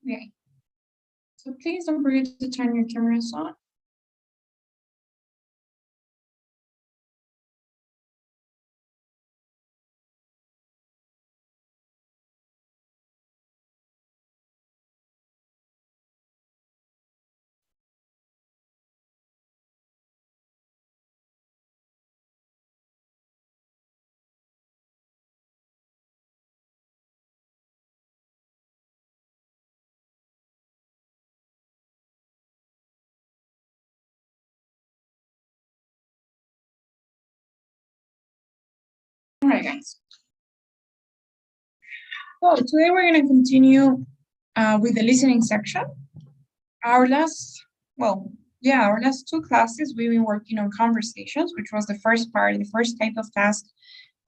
Okay. So please don't forget to turn your cameras on. All right, guys. So today we're going to continue with the listening section. Our last two classes, we've been working on conversations, which was the first part, the first type of task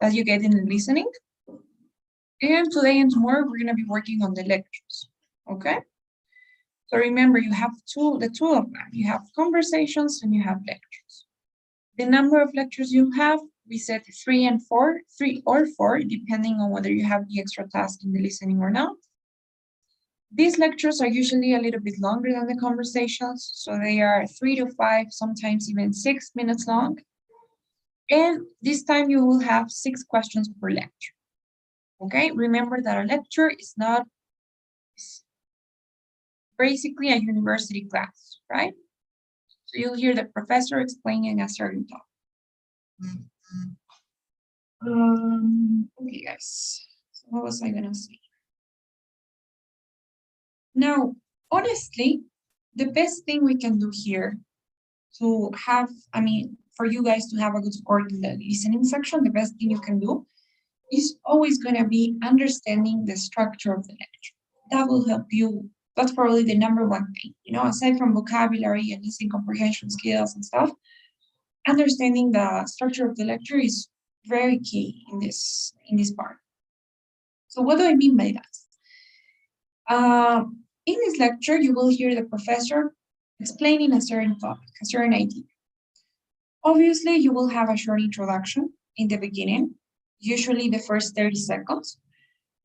that you get in the listening. And today and tomorrow, we're going to be working on the lectures, okay? So remember, you have the two of them. You have conversations and you have lectures. The number of lectures you have, we said 3 or 4, depending on whether you have the extra task in the listening or not. These lectures are usually a little bit longer than the conversations, so they are 3 to 5, sometimes even 6 minutes long. And this time you will have 6 questions per lecture. Okay, remember that a lecture is not basically a university class, right? So you'll hear the professor explaining a certain topic. Okay, guys, so what was I gonna say? Now, honestly, the best thing we can do here to have, for you guys to have a good score in the listening section, the best thing you can do is always going to be understanding the structure of the lecture. That will help you. That's probably the number one thing, aside from vocabulary and listening comprehension skills and stuff, understanding the structure of the lecture is very key in this part. So what do I mean by that? In this lecture, you will hear the professor explaining a certain topic, a certain idea. Obviously, you will have a short introduction in the beginning, usually the first 30 seconds,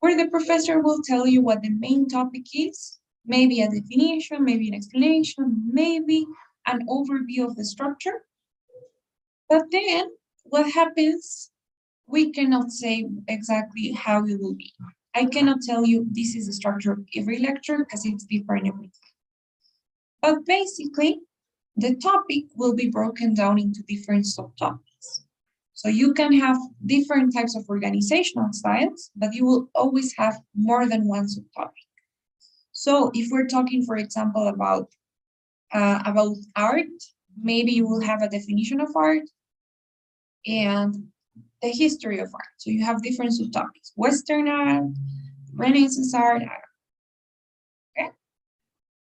where the professor will tell you what the main topic is, maybe a definition, maybe an explanation, maybe an overview of the structure. But then what happens, we cannot say exactly how it will be. I cannot tell you this is the structure of every lecture because it's different every time. But basically, the topic will be broken down into different subtopics. So you can have different types of organizational styles, but you will always have more than one subtopic. So if we're talking, for example, about art, maybe you will have a definition of art and the history of art. So you have different subtopics: Western art, Renaissance art. Okay.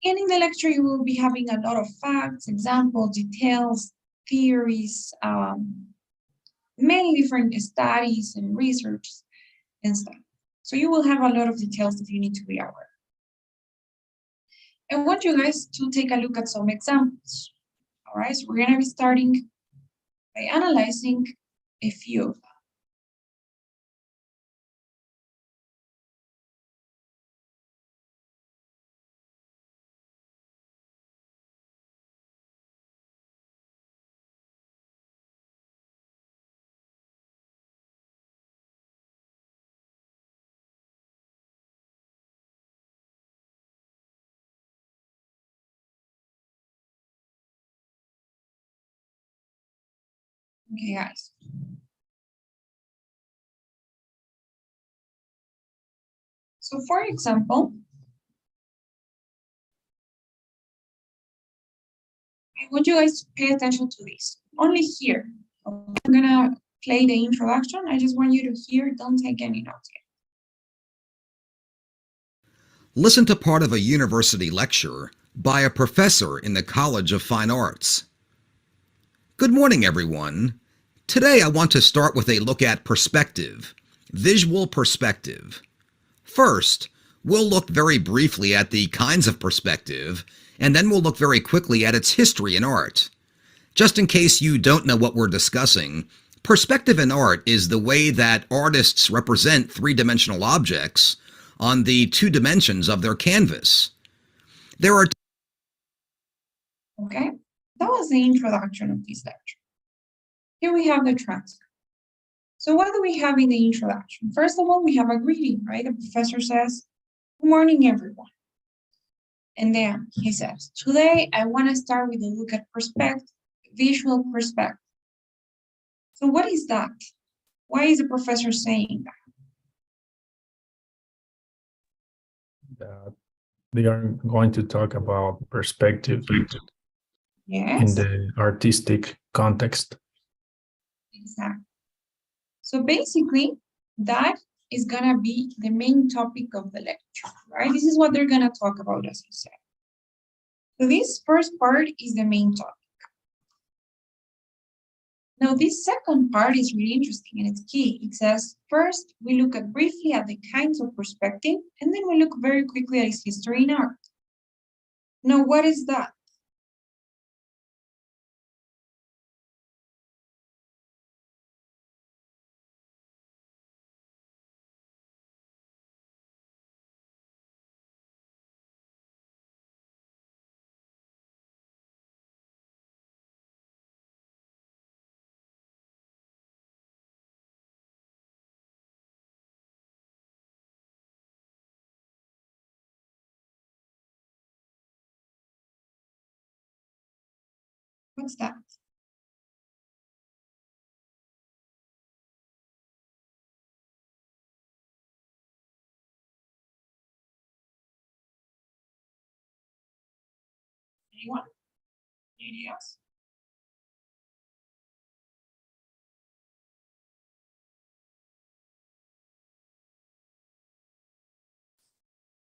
And in the lecture, you will be having a lot of facts, examples, details, theories, many different studies and research and stuff. So you will have a lot of details that you need to be aware. I want you guys to take a look at some examples. All right, so we're going to be starting by analyzing a few of them. Okay, guys. So for example, I want you guys to pay attention to this. Only here. I'm gonna play the introduction. I just want you to hear, don't take any notes yet. Listen to part of a university lecture by a professor in the College of Fine Arts. Good morning, everyone. Today I want to start with a look at perspective, visual perspective. First, we'll look very briefly at the kinds of perspective, and then we'll look very quickly at its history in art. Just in case you don't know what we're discussing, perspective in art is the way that artists represent three-dimensional objects on the two dimensions of their canvas. There are Okay, that was the introduction of this lecture. Here we have the transcript. So what do we have in the introduction? First of all, we have a greeting, right? The professor says, "Good morning, everyone." And then he says, "Today I want to start with a look at perspective, visual perspective." So what is that? Why is the professor saying that? They are going to talk about perspective Yes. in the artistic context. Exactly. So basically, that is going to be the main topic of the lecture, right? This is what they're going to talk about, as you said. So this first part is the main topic. Now, this second part is really interesting and it's key. It says, first, we look at briefly at the kinds of perspective, and then we look very quickly at its history in art. Now, what is that? What's that? Anyone? Ideas?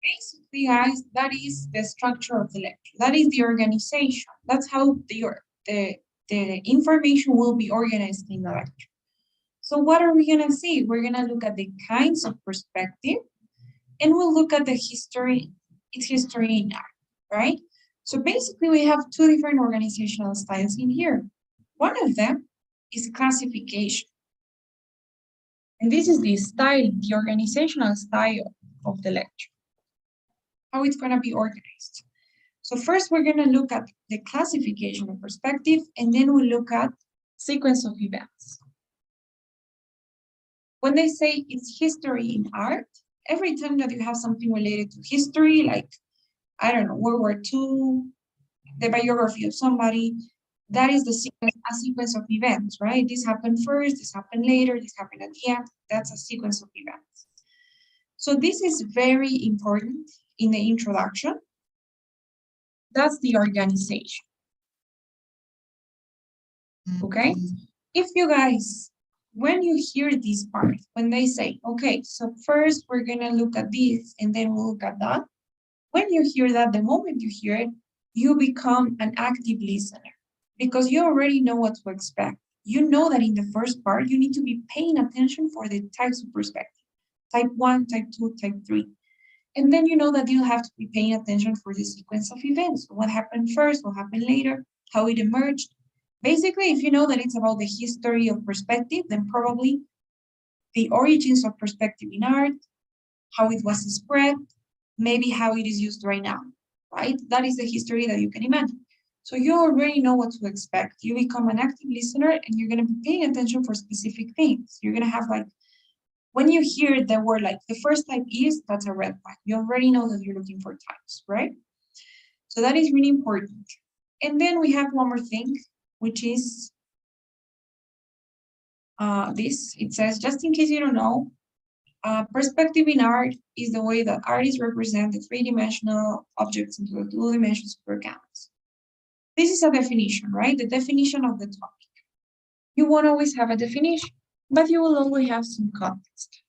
Basically, guys, that is the structure of the lecture. That is the organization. That's how the information will be organized in the lecture. So what are we going to see? We're going to look at the kinds of perspective, and we'll look at the history, its history in art, right? So basically, we have two different organizational styles in here. One of them is classification. And this is the style, the organizational style of the lecture, how it's going to be organized. So first, we're going to look at the classification of perspective, and then we'll look at sequence of events. When they say it's history in art, every time that you have something related to history, like, I don't know, World War II, the biography of somebody, that is a sequence of events, right? This happened first, this happened later, this happened at the end. That's a sequence of events. So this is very important in the introduction. That's the organization. Okay? If you guys, when you hear this part, when they say, okay, so first we're gonna look at this and then we'll look at that. When you hear that, the moment you hear it, you become an active listener because you already know what to expect. You know that in the first part, you need to be paying attention for the types of perspective, type 1, type 2, type 3. And then you know that you'll have to be paying attention for the sequence of events. What happened first, what happened later, how it emerged. Basically, if you know that it's about the history of perspective, then probably the origins of perspective in art, how it was spread, maybe how it is used right now, right? That is the history that you can imagine. So you already know what to expect. You become an active listener and you're going to be paying attention for specific things. You're going to have like, when you hear the word like the first type is, that's a red flag. You already know that you're looking for types, right? So that is really important. And then we have one more thing, which is this. It says, just in case you don't know, perspective in art is the way that artists represent the three-dimensional objects into the two dimensions of their canvas. This is a definition, right? The definition of the topic. You won't always have a definition, but you will always have some context.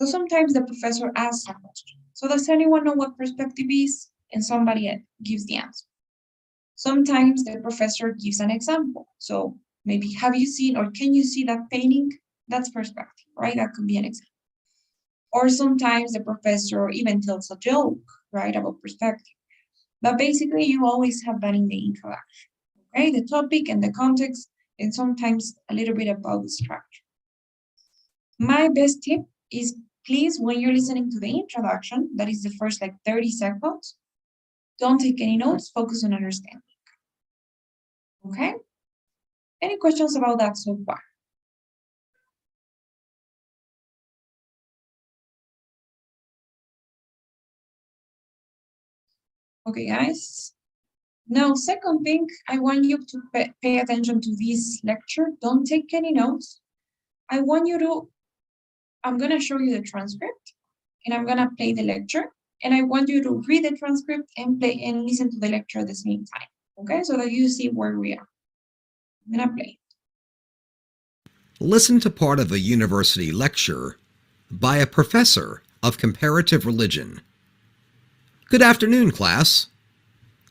So sometimes the professor asks a question. So does anyone know what perspective is? And somebody gives the answer. Sometimes the professor gives an example. So maybe have you seen or can you see that painting? That's perspective, right? That could be an example. Or sometimes the professor even tells a joke, right, about perspective. But basically, you always have that in the introduction, okay? The topic and the context, and sometimes a little bit about the structure. My best tip is please, when you're listening to the introduction, that is the first like 30 seconds, Don't take any notes, focus on understanding. Okay? Any questions about that so far? Okay, guys. Now, second thing, I want you to pay attention to this lecture. Don't take any notes. I want you to, I'm gonna show you the transcript and I'm gonna play the lecture. And I want you to read the transcript and play and listen to the lecture at the same time. Okay, so that you see where we are. I'm gonna play. Listen to part of a university lecture by a professor of comparative religion. Good afternoon, class.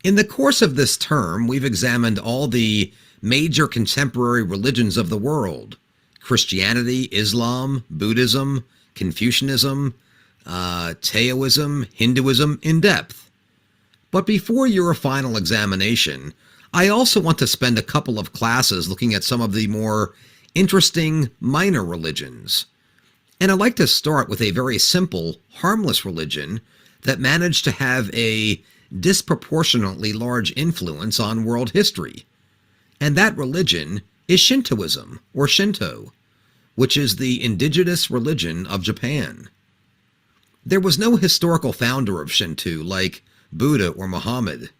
In the course of this term, we've examined all the major contemporary religions of the world: Christianity, Islam, Buddhism, Confucianism, Taoism, Hinduism in depth. But before your final examination, I also want to spend a couple of classes looking at some of the more interesting minor religions. And I'd like to start with a very simple, harmless religion that managed to have a disproportionately large influence on world history. And that religion is Shintoism, or Shinto, which is the indigenous religion of Japan. There was no historical founder of Shinto like Buddha or Muhammad,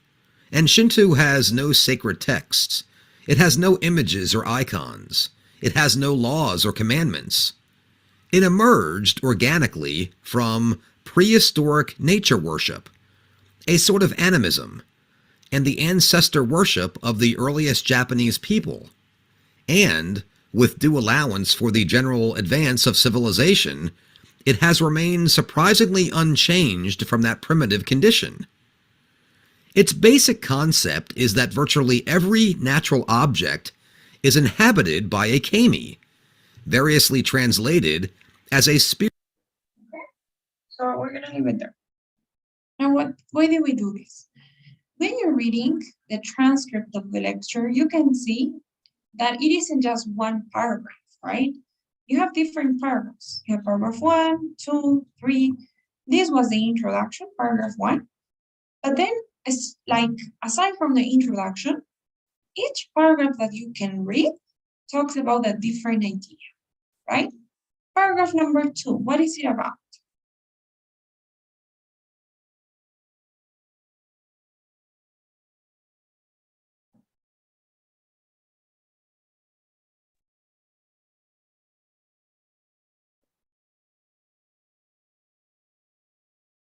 and Shinto has no sacred texts. It has no images or icons. It has no laws or commandments. It emerged organically from prehistoric nature worship, a sort of animism, and the ancestor worship of the earliest Japanese people. And, with due allowance for the general advance of civilization, it has remained surprisingly unchanged from that primitive condition. Its basic concept is that virtually every natural object is inhabited by a kami, variously translated as a spirit. Okay, so we're gonna leave it there. Now, why did we do this? When you're reading the transcript of the lecture, you can see that it isn't just one paragraph, right? You have different paragraphs. You have paragraph 1, 2, 3. This was the introduction, paragraph 1. But then, it's like, aside from the introduction, each paragraph that you can read talks about a different idea, right? Paragraph number 2, what is it about?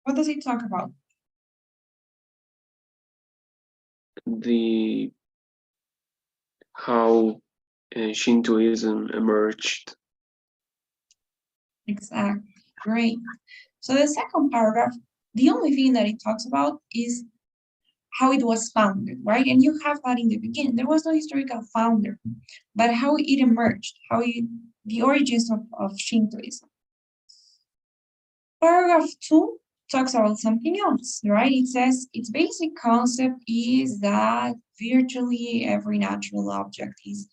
What does it talk about? The how Shintoism emerged. Exactly. Great. So the second paragraph, the only thing that it talks about is how it was founded, right? And you have that in the beginning. There was no historical founder, but how it emerged, the origins of Shintoism. Paragraph 2 talks about something else, right? It says its basic concept is that virtually every natural object is.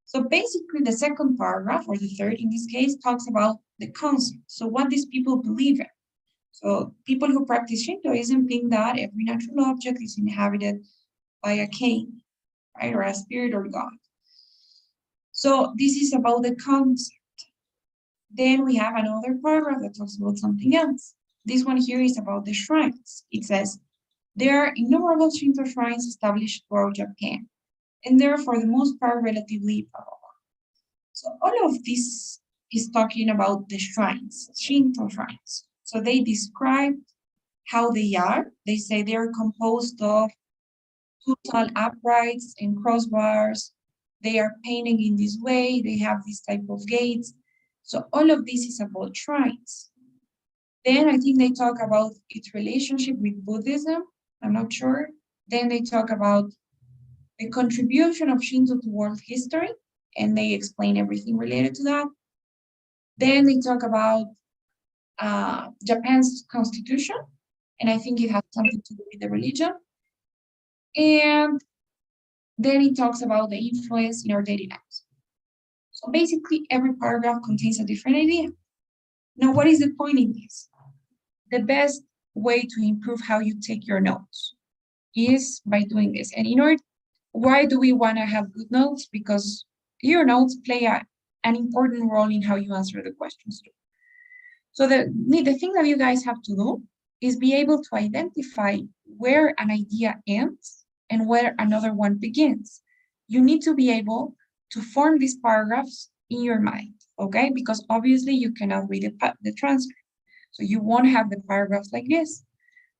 So basically, the second paragraph, or the third in this case, talks about the concept. So what these people believe in. So people who practice Shintoism think that every natural object is inhabited by a kami, right, or a spirit or god. So this is about the concept. Then we have another paragraph that talks about something else. This one here is about the shrines. It says, there are innumerable Shinto shrines established throughout Japan, and they're for the most part relatively blah, blah, blah. So all of this is talking about the shrines, Shinto shrines. So they describe how they are. They say they are composed of two tall uprights and crossbars. They are painted in this way. They have this type of gates. So all of this is about shrines. Then I think they talk about its relationship with Buddhism. I'm not sure. Then they talk about the contribution of Shinto to world history, and they explain everything related to that. Then they talk about Japan's constitution, and I think it has something to do with the religion. And then it talks about the influence in our daily lives. So basically, every paragraph contains a different idea. Now, what is the point in this? The best way to improve how you take your notes is by doing this. And in order, why do we want to have good notes? Because your notes play an important role in how you answer the questions too. So the thing that you guys have to do is be able to identify where an idea ends and where another one begins. You need to be able to form these paragraphs in your mind, okay? Because obviously you cannot read the transcript. So you won't have the paragraphs like this.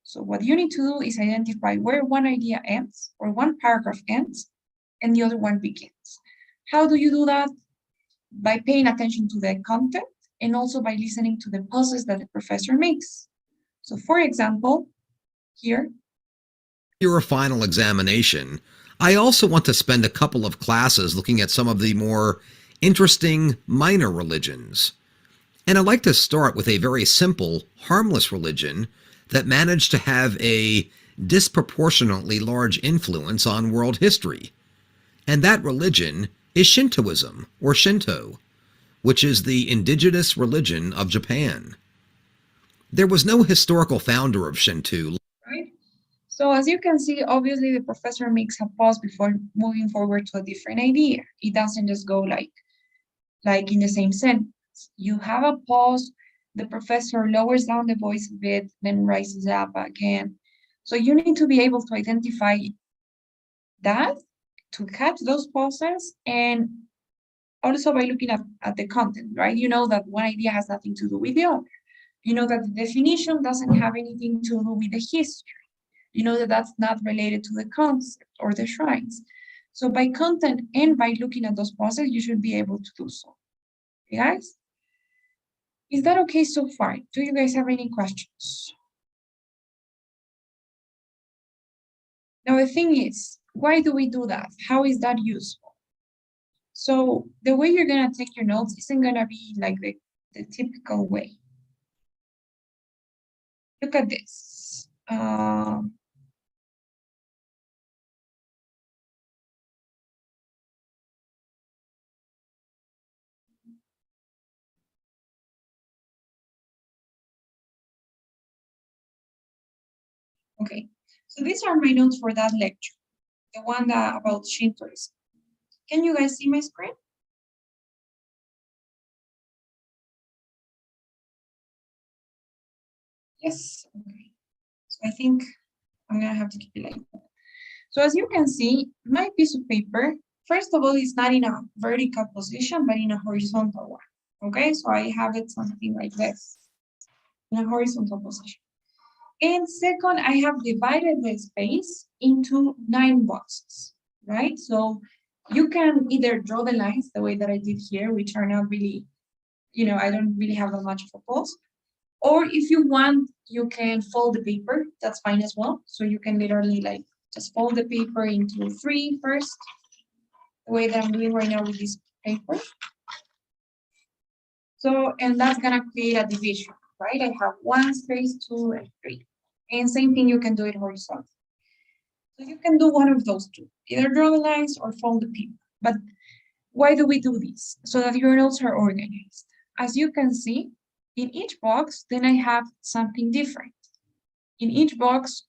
So what you need to do is identify where one idea ends or one paragraph ends and the other one begins. How do you do that? By paying attention to the content and also by listening to the pauses that the professor makes. So for example, here. Your final examination, I also want to spend a couple of classes looking at some of the more interesting minor religions. And I'd like to start with a very simple, harmless religion that managed to have a disproportionately large influence on world history. And that religion is Shintoism, or Shinto, which is the indigenous religion of Japan. There was no historical founder of Shinto. Right? So as you can see, obviously the professor makes a pause before moving forward to a different idea. It doesn't just go like in the same sentence. You have a pause, the professor lowers down the voice a bit, then rises up again. So you need to be able to identify that, to catch those pauses, and also by looking at the content, right? You know that one idea has nothing to do with the other. You know that the definition doesn't have anything to do with the history. You know that that's not related to the concept or the shrines. So by content and by looking at those pauses, you should be able to do so. Okay, guys? Is that okay so far? Do you guys have any questions? Now, the thing is, why do we do that? How is that useful? So the way you're going to take your notes isn't going to be like the typical way. Look at this. Okay, so these are my notes for that lecture, the one that about Shintoism. Can you guys see my screen? Yes, okay. So I think I'm gonna have to keep it like that. So as you can see, my piece of paper, first of all, it's not in a vertical position, but in a horizontal one. Okay, so I have it something like this, in a horizontal position. And second, I have divided the space into 9 boxes, right? So you can either draw the lines the way that I did here, which are not really, I don't really have that much of a pulse. Or if you want, you can fold the paper, that's fine as well. So you can literally like just fold the paper into 3 first, the way that I'm doing right now with this paper. So, and that's gonna create a division, right? I have 1 space, 2, and 3. And same thing, you can do it horizontal. So you can do one of those two, either draw the lines or fold the paper. But why do we do this? So that your notes are organized. As you can see, in each box, then I have something different. In each box,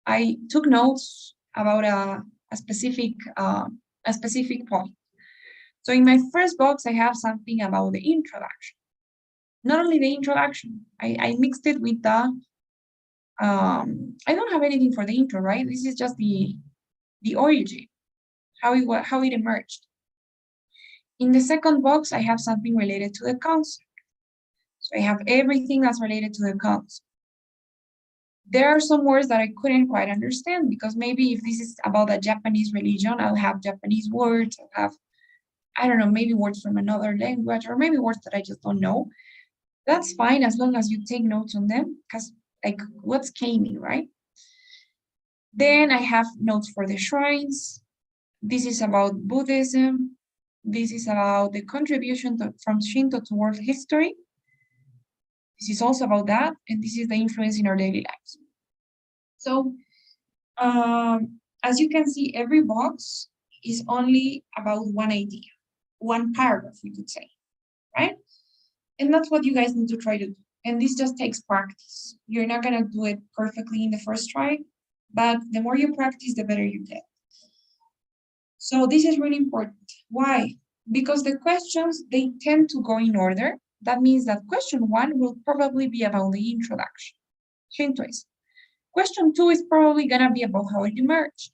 I took notes about a specific point. So in my first box, I have something about the introduction. Not only the introduction, I mixed it with the I don't have anything for the intro, right? This is just the origin, how it emerged. In the second box, I have something related to the concept. So I have everything that's related to the concept. There are some words that I couldn't quite understand because maybe if this is about a Japanese religion, I'll have Japanese words, I'll have, I don't know, maybe words from another language or maybe words that I just don't know. That's fine as long as you take notes on them because like what's kami, right? Then I have notes for the shrines. This is about Buddhism. This is about the contribution from Shinto to world history. This is also about that, and this is the influence in our daily lives. So, as you can see, every box is only about one idea, one paragraph, we could say, right? And that's what you guys need to try to do. And this just takes practice. You're not gonna do it perfectly in the first try. but the more you practice, the better you get. So this is really important. Why? Because the questions, they tend to go in order. That means that question 1 will probably be about the introduction, Shintoism. Question 2 is probably gonna be about how it emerged.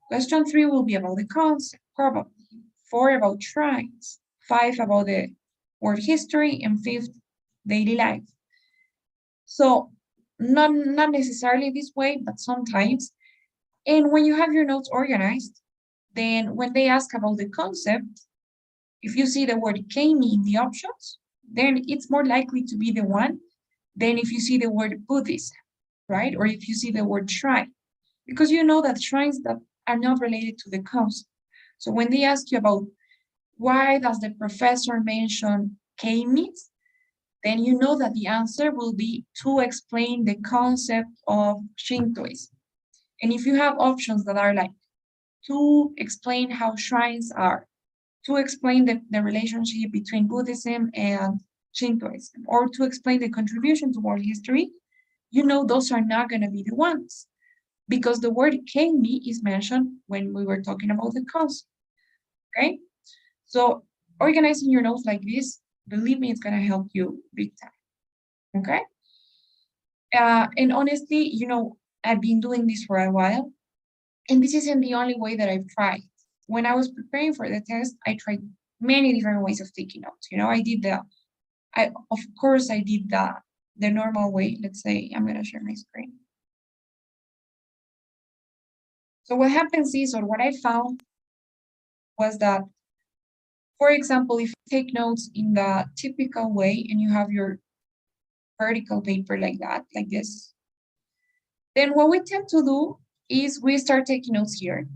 Question 3 will be about the concept, probably. 4 about shrines, 5 about the world history, and 5th, daily life. So not necessarily this way, but sometimes. And when you have your notes organized, then when they ask about the concept, if you see the word kami in the options, then it's more likely to be the one than if you see the word Buddhism, right? Or if you see the word shrine, because you know that shrines that are not related to the concept. So when they ask you about why does the professor mention kamis, then you know that the answer will be to explain the concept of Shintoism. And if you have options that are like to explain how shrines are, to explain the relationship between Buddhism and Shintoism, or to explain the contribution to world history, you know those are not going to be the ones, because the word kami is mentioned when we were talking about the concept, okay? So organizing your notes like this, believe me, it's going to help you big time, okay? And honestly, you know, I've been doing this for a while, and this isn't the only way that I've tried. When I was preparing for the test, I tried many different ways of taking notes. You know, I did of course, I did the normal way. Let's say I'm going to share my screen. So what happens is, or what I found was that, for example, if you take notes in the typical way and you have your vertical paper like that, like this, then what we tend to do is we start taking notes here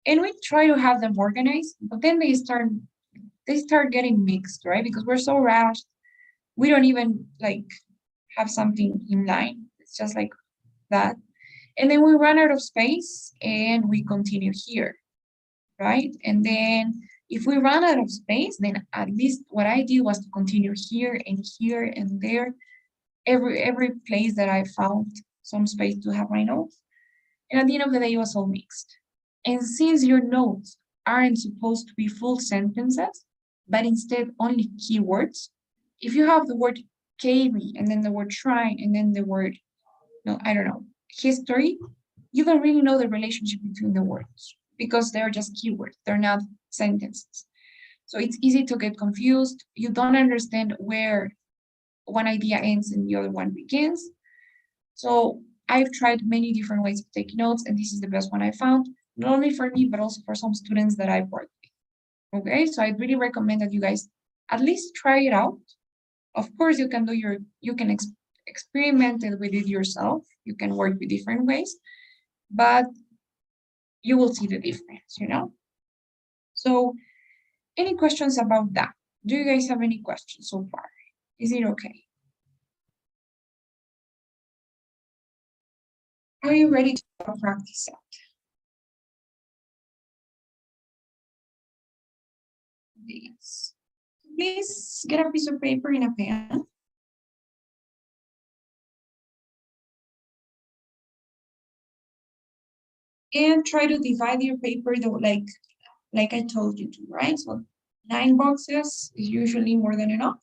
and we try to have them organized, but then they start getting mixed, right? Because we're so rushed, we don't even like have something in line. It's just like that. And then we run out of space and we continue here, right? And then if we run out of space, then at least what I did was to continue here and there, every place that I found some space to have my notes. And at the end of the day, it was all mixed. And since your notes aren't supposed to be full sentences, but instead only keywords, if you have the word KB and then the word shrine and then the word, no, I don't know, history, you don't really know the relationship between the words because they're just keywords, they're not sentences. So it's easy to get confused. You don't understand where one idea ends and the other one begins. So I've tried many different ways of taking notes, and this is the best one I found, not only for me, but also for some students that I've worked with. Okay, so I really recommend that you guys at least try it out. Of course, you can experiment it with it yourself. You can work with different ways, but you will see the difference, you know? So any questions about that? Do you guys have any questions so far? Is it okay? Are you ready to practice that? Yes. Please get a piece of paper and a pen. And try to divide your paper like I told you to, right? So 9 boxes is usually more than enough.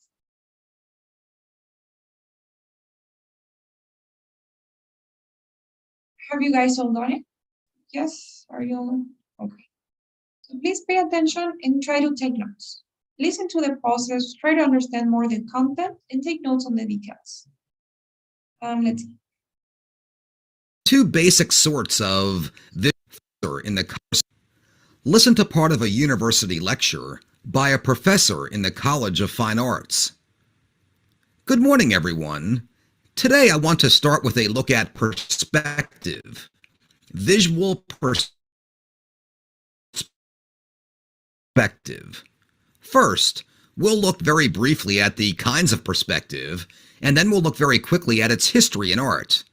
Have you guys all done it? Yes, are you all? Okay. So please pay attention and try to take notes. Listen to the process, try to understand more the content, and take notes on the details. Let's see. Two basic sorts of this in the course. Listen to part of a university lecture by a professor in the College of Fine Arts. Good morning, everyone. Today I want to start with a look at perspective, visual perspective. First, we'll look very briefly at the kinds of perspective, and then we'll look very quickly at its history in art.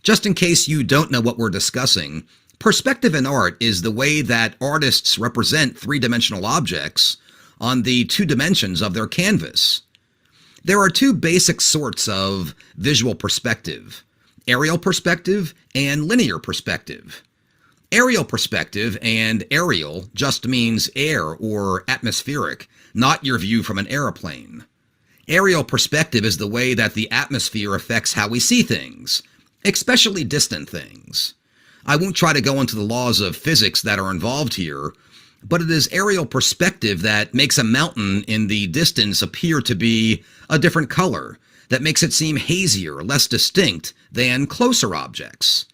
Just in case you don't know what we're discussing, perspective in art is the way that artists represent three-dimensional objects on the 2 dimensions of their canvas. There are 2 basic sorts of visual perspective. aerial perspective and linear perspective. Aerial perspective and aerial just means air or atmospheric, not your view from an airplane. Aerial perspective is the way that the atmosphere affects how we see things, especially distant things. I won't try to go into the laws of physics that are involved here, but it is aerial perspective that makes a mountain in the distance appear to be a different color, that makes it seem hazier, less distinct than closer objects.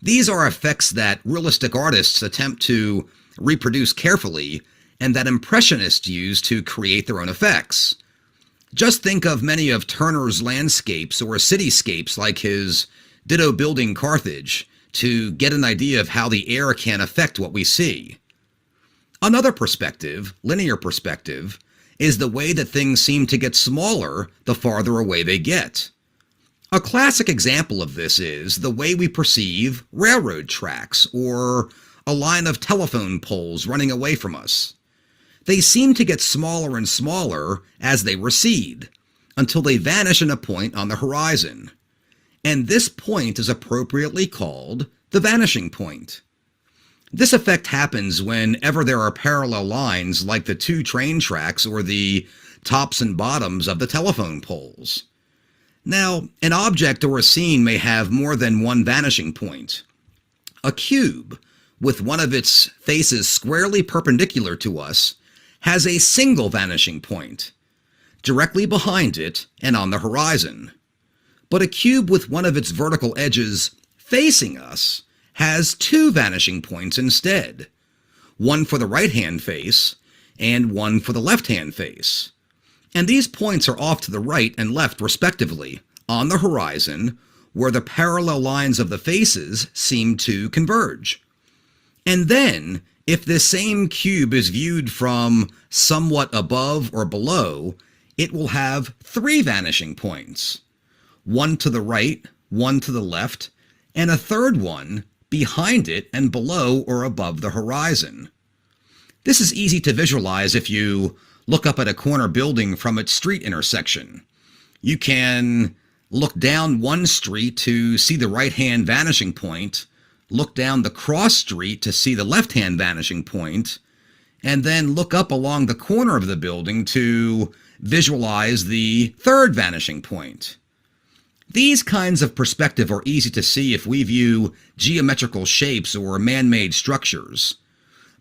These are effects that realistic artists attempt to reproduce carefully and that impressionists use to create their own effects. Just think of many of Turner's landscapes or cityscapes like his Ditto building Carthage to get an idea of how the air can affect what we see. Another perspective, linear perspective, is the way that things seem to get smaller the farther away they get. A classic example of this is the way we perceive railroad tracks or a line of telephone poles running away from us. They seem to get smaller and smaller as they recede, until they vanish in a point on the horizon. And this point is appropriately called the vanishing point. This effect happens whenever there are parallel lines like the two train tracks or the tops and bottoms of the telephone poles. Now, an object or a scene may have more than one vanishing point. A cube, with one of its faces squarely perpendicular to us, has a single vanishing point, directly behind it and on the horizon. But a cube with one of its vertical edges facing us has two vanishing points instead, one for the right-hand face and one for the left-hand face. And these points are off to the right and left respectively, on the horizon, where the parallel lines of the faces seem to converge. And then, if this same cube is viewed from somewhat above or below, it will have three vanishing points, one to the right, one to the left, and a third one behind it and below or above the horizon. This is easy to visualize if you look up at a corner building from its street intersection. You can look down one street to see the right-hand vanishing point, look down the cross street to see the left-hand vanishing point, and then look up along the corner of the building to visualize the third vanishing point. These kinds of perspective are easy to see if we view geometrical shapes or man-made structures.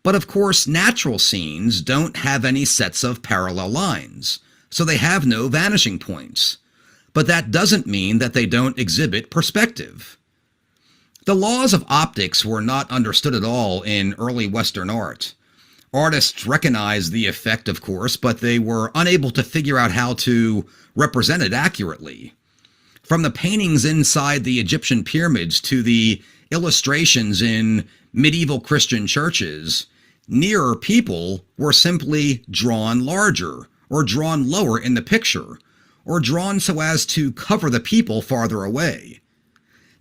But of course, natural scenes don't have any sets of parallel lines, so they have no vanishing points. But that doesn't mean that they don't exhibit perspective. The laws of optics were not understood at all in early Western art. Artists recognized the effect, of course, but they were unable to figure out how to represent it accurately. From the paintings inside the Egyptian pyramids to the illustrations in medieval Christian churches, nearer people were simply drawn larger, or drawn lower in the picture, or drawn so as to cover the people farther away.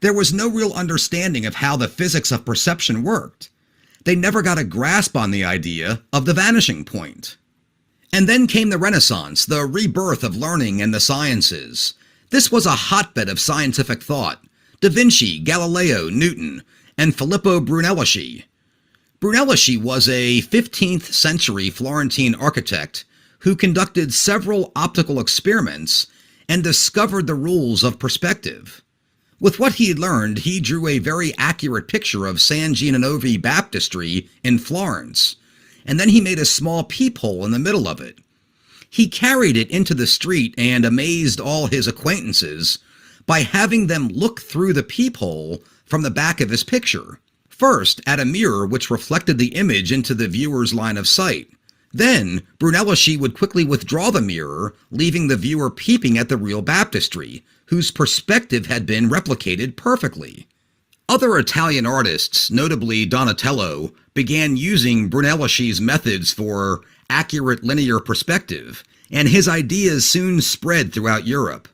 There was no real understanding of how the physics of perception worked. They never got a grasp on the idea of the vanishing point. And then came the Renaissance, the rebirth of learning and the sciences. This was a hotbed of scientific thought. Da Vinci, Galileo, Newton, and Filippo Brunelleschi. Brunelleschi was a 15th century Florentine architect who conducted several optical experiments and discovered the rules of perspective. With what he learned, he drew a very accurate picture of San Giovanni Baptistry in Florence, and then he made a small peephole in the middle of it. He carried it into the street and amazed all his acquaintances by having them look through the peephole from the back of his picture. First, at a mirror which reflected the image into the viewer's line of sight. Then, Brunelleschi would quickly withdraw the mirror, leaving the viewer peeping at the real baptistry, whose perspective had been replicated perfectly. Other Italian artists, notably Donatello, began using Brunelleschi's methods for accurate linear perspective, and his ideas soon spread throughout Europe.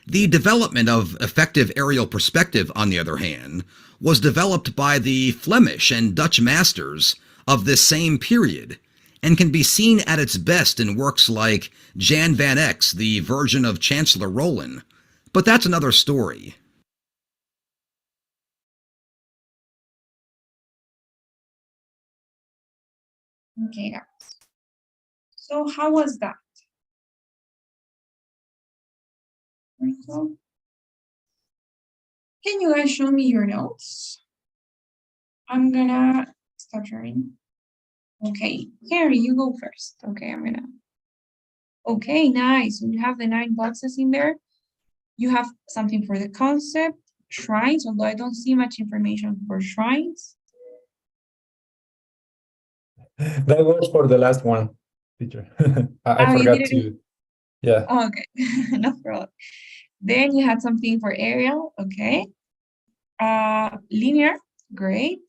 The development of effective aerial perspective, on the other hand, was developed by the Flemish and Dutch masters of this same period, and can be seen at its best in works like Jan van Eyck's The Virgin of Chancellor Roland. But that's another story. Okay, guys. So how was that? Can you guys show me your notes? I'm gonna start sharing. Okay, Harry, you go first. Okay, Okay, nice. So you have the 9 boxes in there. You have something for the concept, shrines, although I don't see much information for shrines. That was for the last one, teacher. I Oh, you forgot didn't. to, yeah. Oh, okay, no problem. Then you had something for aerial, okay. Linear, great.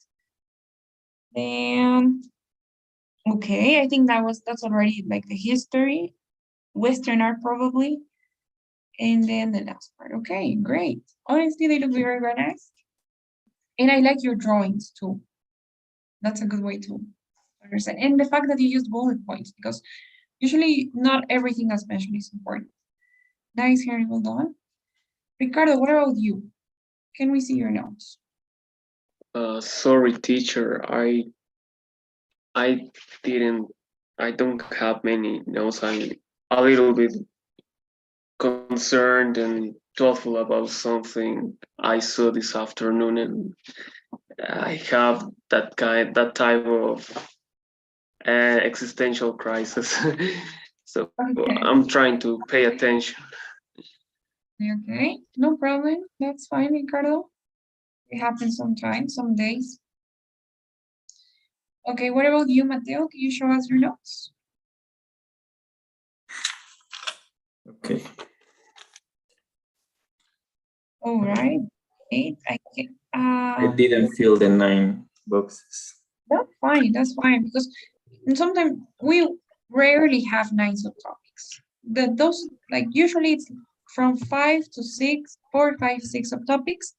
Then, okay, I think that's already like the history. Western art probably. And then the last part, okay, great. Honestly, they look very, very nice. And I like your drawings too. That's a good way to understand. And the fact that you use bullet points, because usually not everything that's mentioned is important. Nice, Harry, well done. Ricardo, what about you? Can we see your notes? Sorry, teacher. I didn't. I don't have many notes. I'm a little bit concerned and thoughtful about something I saw this afternoon, and I have that type of existential crisis. So Okay. I'm trying to pay attention. Okay, no problem. That's fine, Ricardo. It happens sometimes, some days. Okay, what about you, Mateo? Can you show us your notes? Okay. All right. Eight. I didn't fill the 9 boxes. That's fine, because sometimes we rarely have 9 subtopics. Those, like, usually it's from 5 to 6, 4, 5, 6 subtopics,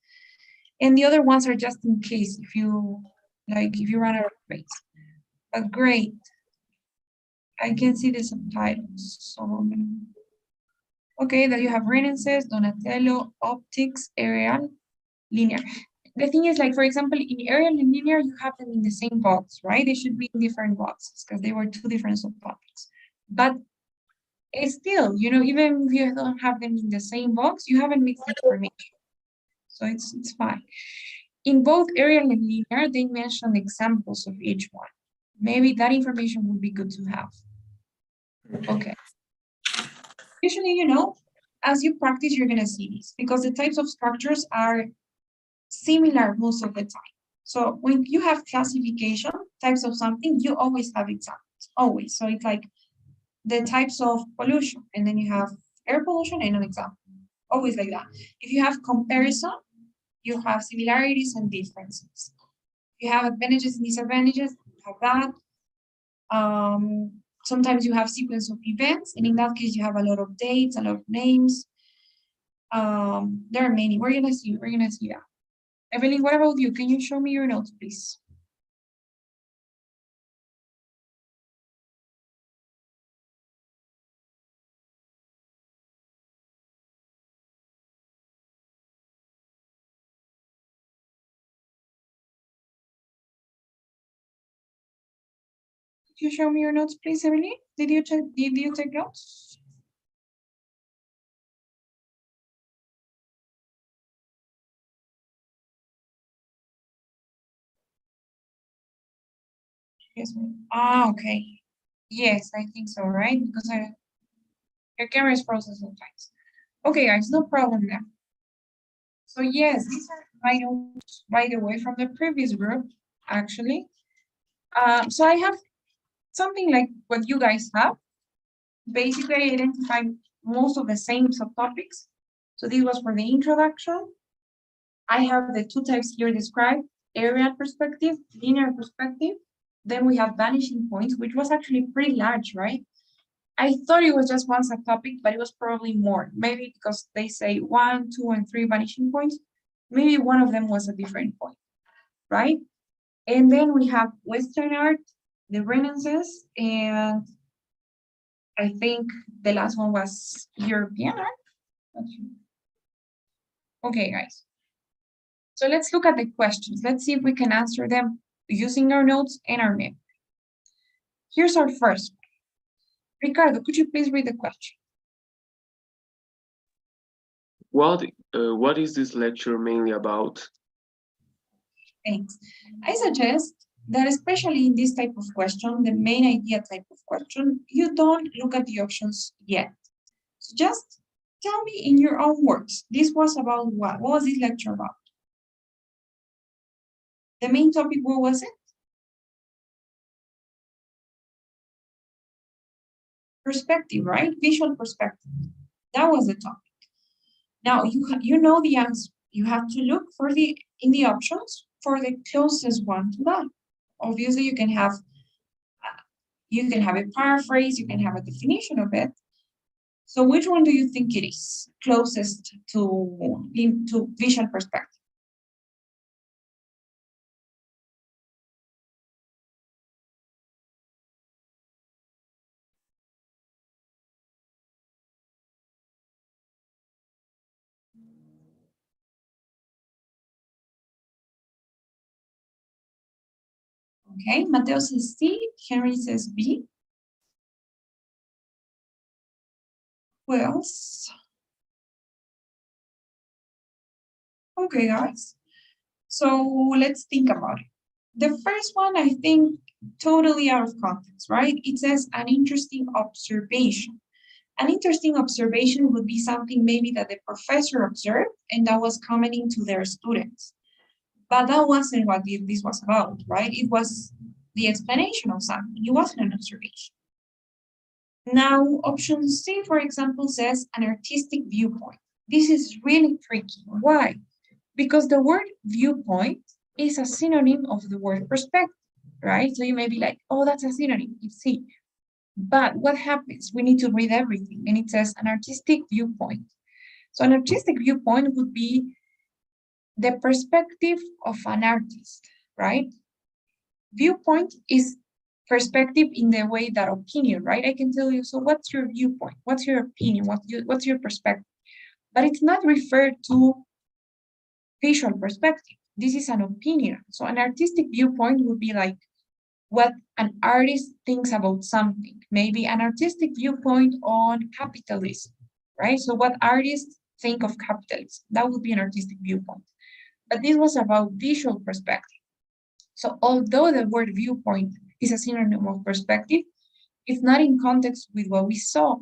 and the other ones are just in case if you run out of space. But great. I can see the subtitles, some of them. Okay, that you have Renaissance, Donatello, Optics, Aerial, Linear. The thing is, like, for example, in Aerial and Linear, you have them in the same box, right? They should be in different boxes because they were 2 different subtopics. But still, even if you don't have them in the same box, you haven't mixed information. So it's fine. In both Aerial and Linear, they mention examples of each one. Maybe that information would be good to have. Okay. Usually, as you practice, you're going to see these because the types of structures are similar most of the time. So when you have classification, types of something, you always have examples, always. So it's like the types of pollution, and then you have air pollution and an example, always like that. If you have comparison, you have similarities and differences. If you have advantages and disadvantages, you have that. Sometimes you have sequence of events, and in that case, you have a lot of dates, a lot of names. There are many. We're gonna see that. Evelyn, what about you? Can you show me your notes, please? Could you show me your notes, please, Evelyn? Did you take notes? Yes, ma'am. Okay. Yes, I think so, right? Because your camera is frozen sometimes. Okay, guys, no problem there. So yes, these are my notes, by the way, from the previous group, actually. So I have something like what you guys have. Basically, I identified most of the same subtopics. So this was for the introduction. I have the 2 types here described, aerial perspective, linear perspective. Then we have vanishing points, which was actually pretty large, right? I thought it was just one subtopic, but it was probably more. Maybe because they say 1, 2, and 3 vanishing points. Maybe one of them was a different point, right? And then we have Western art, the Renaissance, and I think the last one was European art. Not sure. Okay, guys. So let's look at the questions. Let's see if we can answer them using our notes and our memory. Here's our first one. Ricardo, could you please read the question? What is this lecture mainly about? Thanks. I suggest that especially in this type of question, the main idea type of question, you don't look at the options yet. So just tell me in your own words, this was about what? What was this lecture about? The main topic, what was it? Perspective, right? Visual perspective. That was the topic. Now you know the answer. You have to look for in the options for the closest one to that. Obviously, you can have a paraphrase, you can have a definition of it. So which one do you think it is closest to visual perspective? Okay, Mateo says C, Henry says B. Who else? Okay, guys. So let's think about it. The first one, I think, totally out of context, right? It says an interesting observation. An interesting observation would be something maybe that the professor observed and that was commenting to their students. But that wasn't what this was about, right? It was the explanation of something. It wasn't an observation. Now, option C, for example, says an artistic viewpoint. This is really tricky. Why? Because the word viewpoint is a synonym of the word perspective, right? So you may be like, oh, that's a synonym, it's C. But what happens? We need to read everything, and it says an artistic viewpoint. So an artistic viewpoint would be the perspective of an artist, right? Viewpoint is perspective in the way that opinion, right? I can tell you, so what's your viewpoint? What's your opinion? What's your perspective? But it's not referred to visual perspective. This is an opinion. So an artistic viewpoint would be like what an artist thinks about something, maybe an artistic viewpoint on capitalism, right? So what artists think of capitalism, that would be an artistic viewpoint. But this was about visual perspective. So although the word viewpoint is a synonym of perspective, it's not in context with what we saw.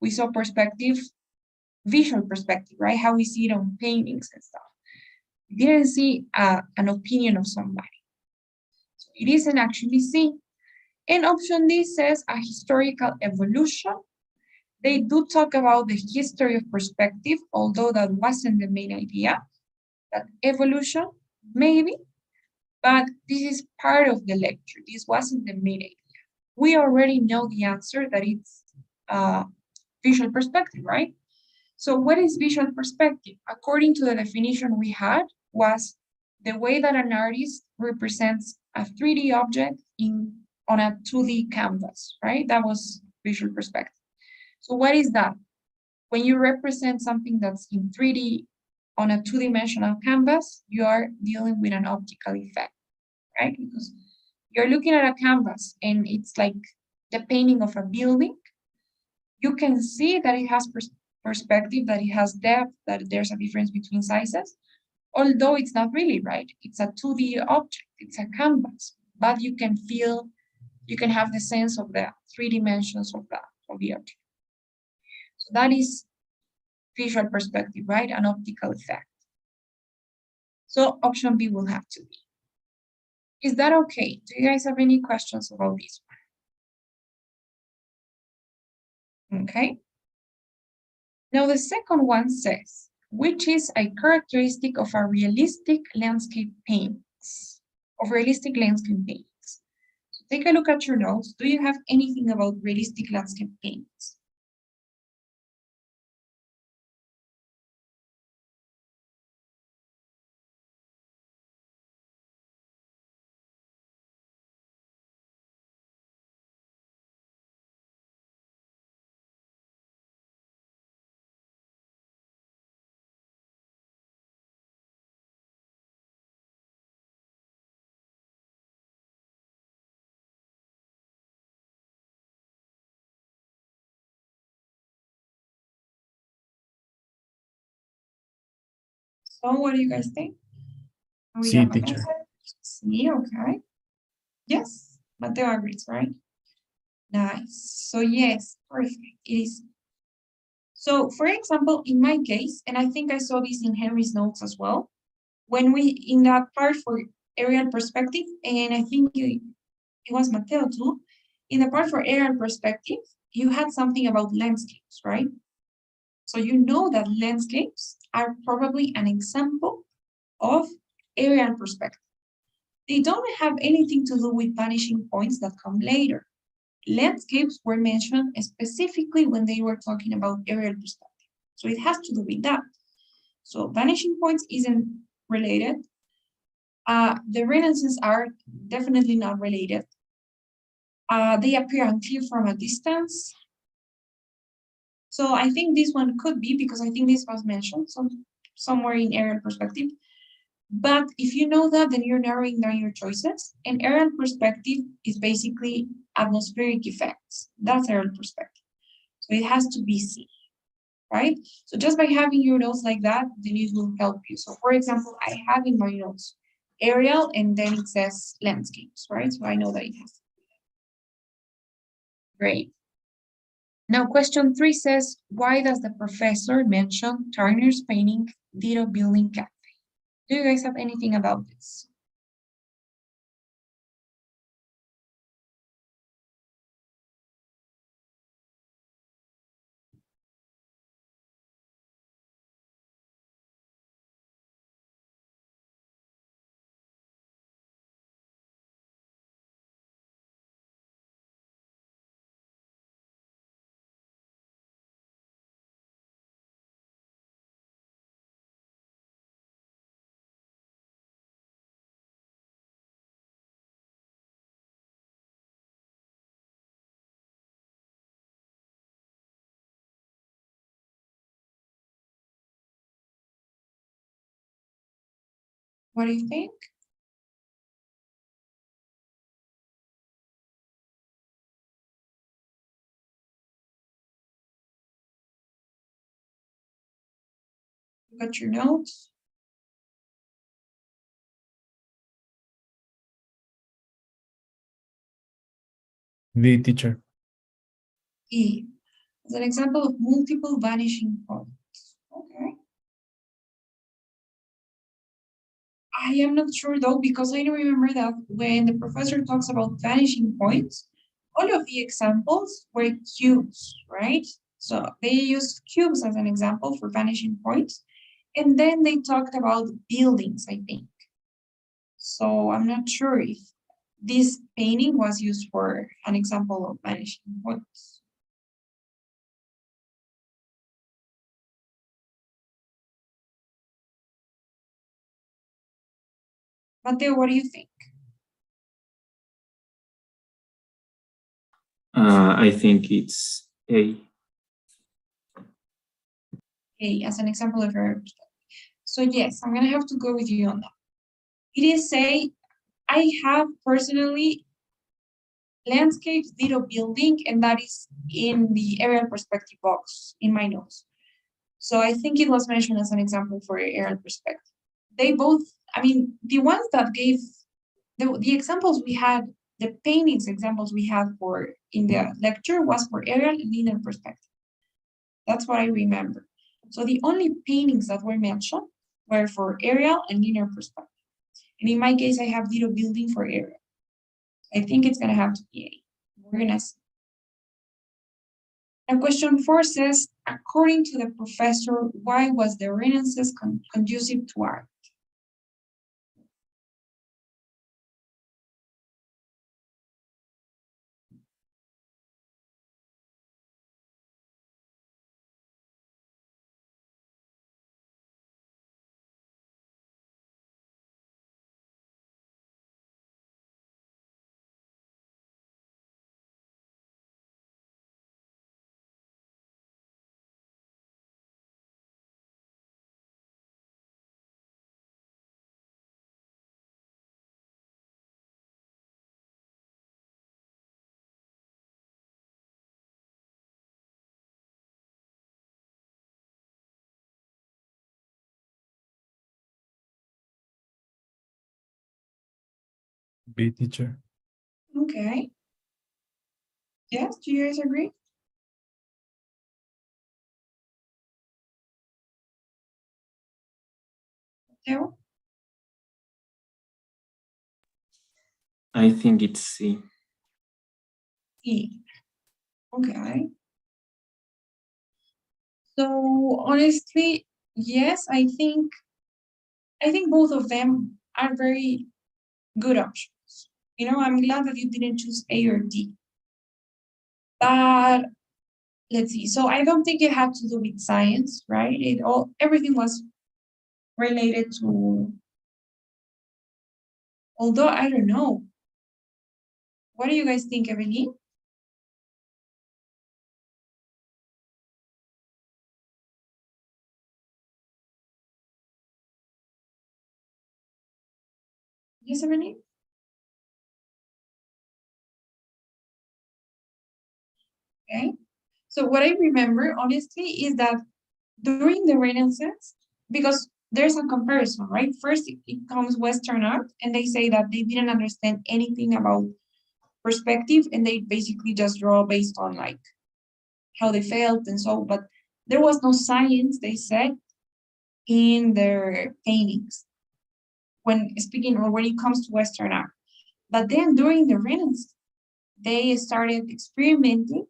We saw perspective, visual perspective, right? How we see it on paintings and stuff. We didn't see an opinion of somebody. So it isn't actually C. And option D says a historical evolution. They do talk about the history of perspective, although that wasn't the main idea. That evolution, maybe, but this is part of the lecture. This wasn't the main idea. We already know the answer, that it's visual perspective, right? So what is visual perspective? According to the definition we had, was the way that an artist represents a 3D object on a 2D canvas, right? That was visual perspective. So what is that? When you represent something that's in 3D on a two-dimensional canvas, you are dealing with an optical effect, right? Because you're looking at a canvas and it's like the painting of a building. You can see that it has perspective, that it has depth, that there's a difference between sizes, although it's not really, right? It's a 2D object, it's a canvas, but you can feel, you can have the sense of the 3 dimensions of the object. So that is visual perspective, right? An optical effect. So option B will have to be. Is that okay? Do you guys have any questions about this one? Okay. Now the second one says, which is a characteristic of a realistic landscape paintings, of realistic landscape paintings. So take a look at your notes. Do you have anything about realistic landscape paintings? So what do you guys think? We Sí, have an teacher. answer. See, okay. Yes, Mateo agrees, right? Nice. So yes, perfect. It is. So for example, in my case, and I think I saw this in Henry's notes as well, when we in that part for aerial perspective, and I think it was Mateo too, in the part for aerial perspective, you had something about landscapes, right? So you know that landscapes are probably an example of aerial perspective. They don't have anything to do with vanishing points that come later. Landscapes were mentioned specifically when they were talking about aerial perspective. So it has to do with that. So vanishing points isn't related. The renaissances are definitely not related. They appear unclear from a distance. So I think this one could be because I think this was mentioned somewhere in aerial perspective. But if you know that, then you're narrowing down your choices. And aerial perspective is basically atmospheric effects. That's aerial perspective. So it has to be C, right? So just by having your notes like that, then it will help you. So for example, I have in my notes aerial and then it says landscapes, right? So I know that it has to be that. Great. Now question 3 says, why does the professor mention Turner's painting Ditto Building Cafe? Do you guys have anything about this? What do you think? You got your notes? The teacher. E. As an example of multiple vanishing points. Okay. I am not sure though, because I remember that when the professor talks about vanishing points, all of the examples were cubes, right? So they used cubes as an example for vanishing points. And then they talked about buildings, I think. So I'm not sure if this painting was used for an example of vanishing points. Mateo, what do you think? I think it's A. Okay, as an example of error. So yes, I'm gonna have to go with you on that. It is say, I have personally landscapes Ditto building, and that is in the aerial perspective box in my notes. So I think it was mentioned as an example for aerial perspective. They both, I mean, the ones that gave the examples we had, the paintings examples we had for in the lecture was for aerial and linear perspective. That's what I remember. So the only paintings that were mentioned were for aerial and linear perspective. And in my case, I have Ditto building for aerial. I think it's gonna have to be A. We're gonna see. Now question 4 says, according to the professor, why was the Renaissance conducive to art? B, teacher. Okay. Yes, do you guys agree? No? I think it's C. E. Okay. So honestly, yes, I think both of them are very good options. You know, I'm glad that you didn't choose A or D. But let's see. So I don't think it had to do with science, right? Everything was related to, although I don't know. What do you guys think, Evelyn? Yes, Evelyn? Okay. So what I remember, honestly, is that during the Renaissance, because there's a comparison, right? First, it comes Western art, and they say that they didn't understand anything about perspective, and they basically just draw based on like how they felt and so. But there was no science, they said, in their paintings when speaking or when it comes to Western art. But then during the Renaissance, they started experimenting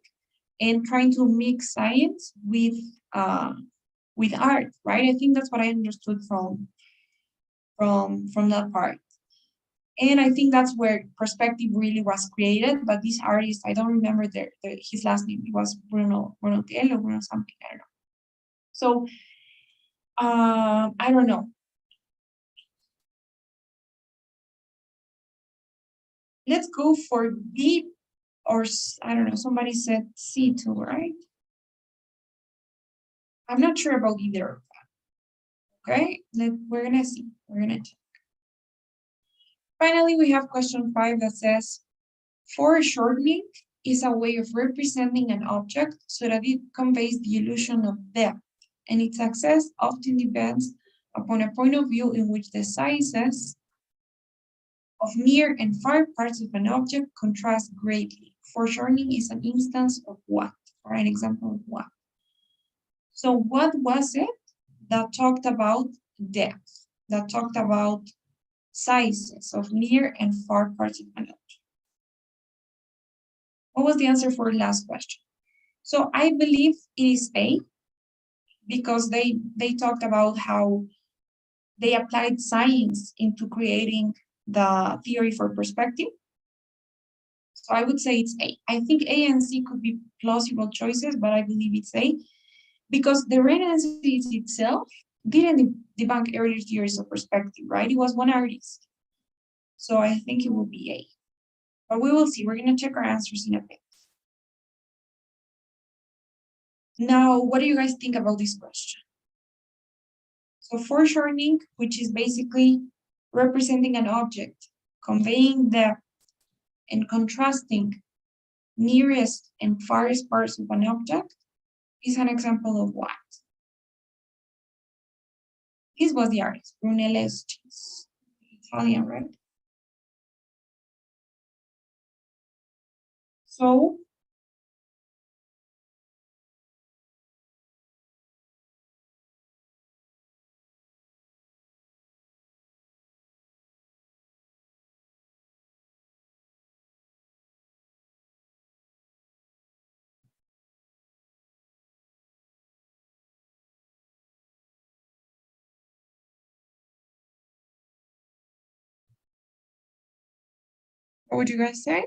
and trying to mix science uh, with art, right? I think that's what I understood from that part. And I think that's where perspective really was created. But this artist, I don't remember his last name. It was Bruno Tel or Bruno something. I don't know. So I don't know. Let's go for B or I don't know. Somebody said C too, right? I'm not sure about either of that. Okay, we're gonna see. We're gonna check. Finally, we have question 5 that says, foreshortening is a way of representing an object so that it conveys the illusion of depth, and its success often depends upon a point of view in which the sizes of near and far parts of an object contrast greatly. Foreshortening is an instance of what, or an example of what? So what was it that talked about depth, that talked about sizes of near and far parts of an object? What was the answer for the last question? So I believe it is A, because they talked about how they applied science into creating the theory for perspective. So I would say it's A. I think A and C could be plausible choices, but I believe it's A, because the Renaissance itself didn't debunk earlier theories of perspective, right? It was one artist. So I think it will be A. But we will see. We're going to check our answers in a bit. Now, what do you guys think about this question? So foreshortening, which is basically representing an object, conveying depth, and contrasting nearest and farthest parts of an object, is an example of what? This was the artist, Brunelleschi, Italian, right? So what would you guys say?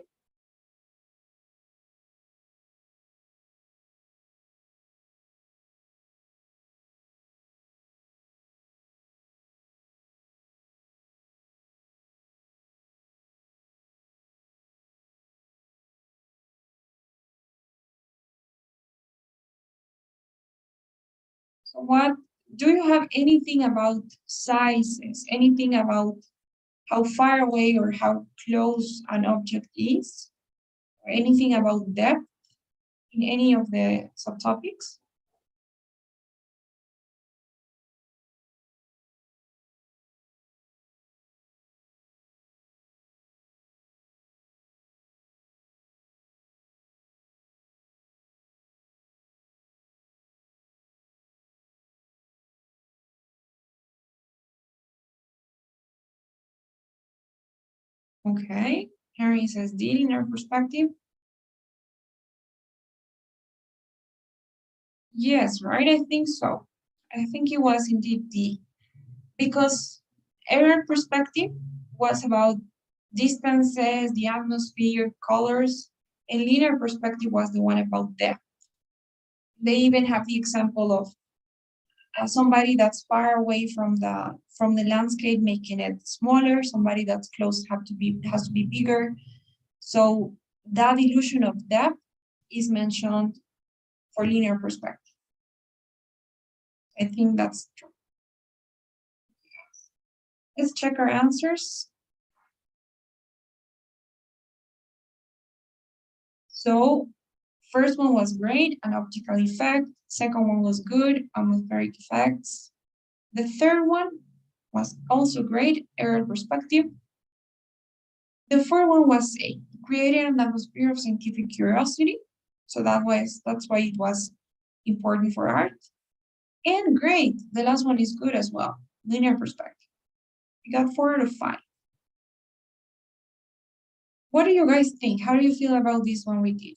So what, do you have anything about sizes, anything about how far away or how close an object is, or anything about depth in any of the subtopics? Okay, Henry says D, linear perspective. Yes, right, I think so. I think it was indeed D, because aerial perspective was about distances, the atmosphere, colors, and linear perspective was the one about depth. They even have the example of somebody that's far away from the landscape, making it smaller. Somebody that's close has to be bigger. So that illusion of depth is mentioned for linear perspective. I think that's true. Let's check our answers. So first one was great, an optical effect. Second one was good, atmospheric effects. The third one was also great, aerial perspective. The fourth one was A, created an atmosphere of scientific curiosity. So that's why it was important for art. And great, the last one is good as well, linear perspective. We got 4 out of 5. What do you guys think? How do you feel about this one we did?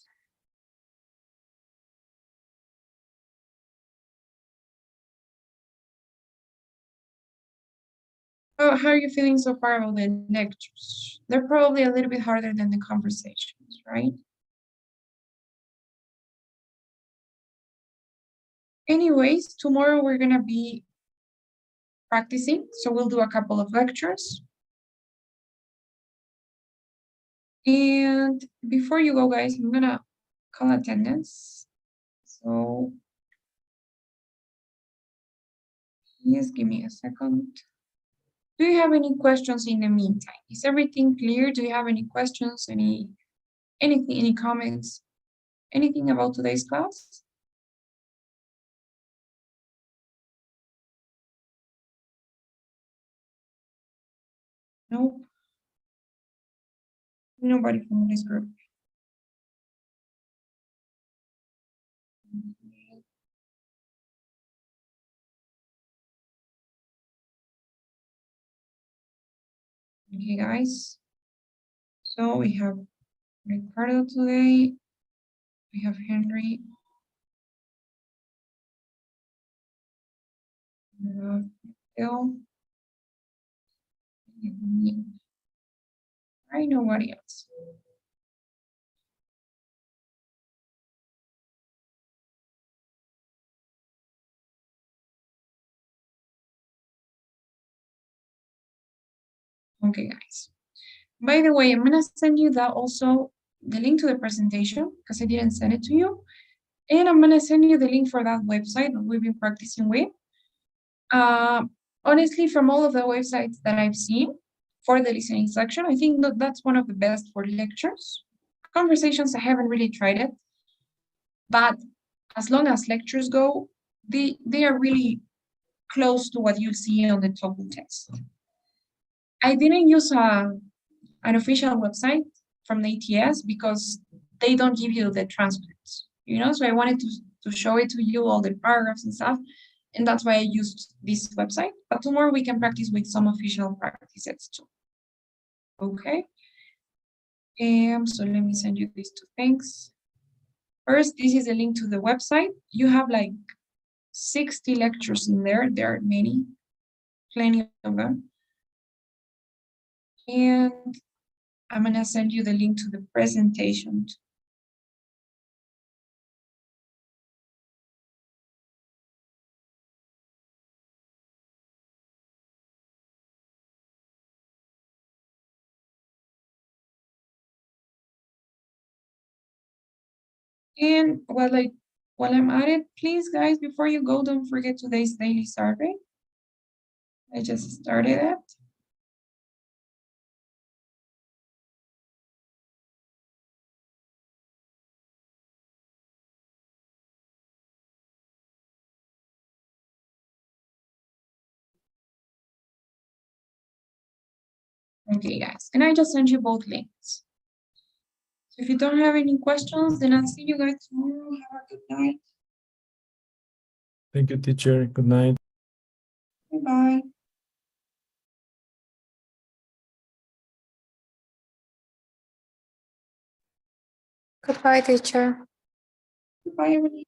Oh, how are you feeling so far about the lectures? They're probably a little bit harder than the conversations, right? Anyways, tomorrow we're gonna be practicing, so we'll do a couple of lectures. And before you go, guys, I'm gonna call attendance. So please give me a second. Do you have any questions in the meantime? Is everything clear? Do you have any questions, anything, any comments, anything about today's class? No, nobody from this group. Okay, guys. So we have Ricardo today. We have Henry. We have Phil. We have me. Right, nobody else. Okay, guys. By the way, I'm gonna send you that also, the link to the presentation, because I didn't send it to you. And I'm gonna send you the link for that website that we've been practicing with. Honestly, from all of the websites that I've seen for the listening section, I think that that's one of the best for lectures. Conversations, I haven't really tried it, but as long as lectures go, they are really close to what you see on the TOEFL test. I didn't use an official website from the ATS because they don't give you the transcripts, so I wanted to show it to you, all the paragraphs and stuff, and that's why I used this website. But tomorrow we can practice with some official practices too. Okay. So let me send you these 2 things. First, this is a link to the website. You have like 60 lectures in there. There are many, plenty of them. And I'm gonna send you the link to the presentation. And while I'm at it, please, guys, before you go, don't forget today's daily survey. I just started it. Okay, guys, and I just sent you both links. So if you don't have any questions, then I'll see you guys tomorrow. Have a good night. Thank you, teacher. Good night. Bye-bye. Goodbye, teacher. Goodbye, everybody.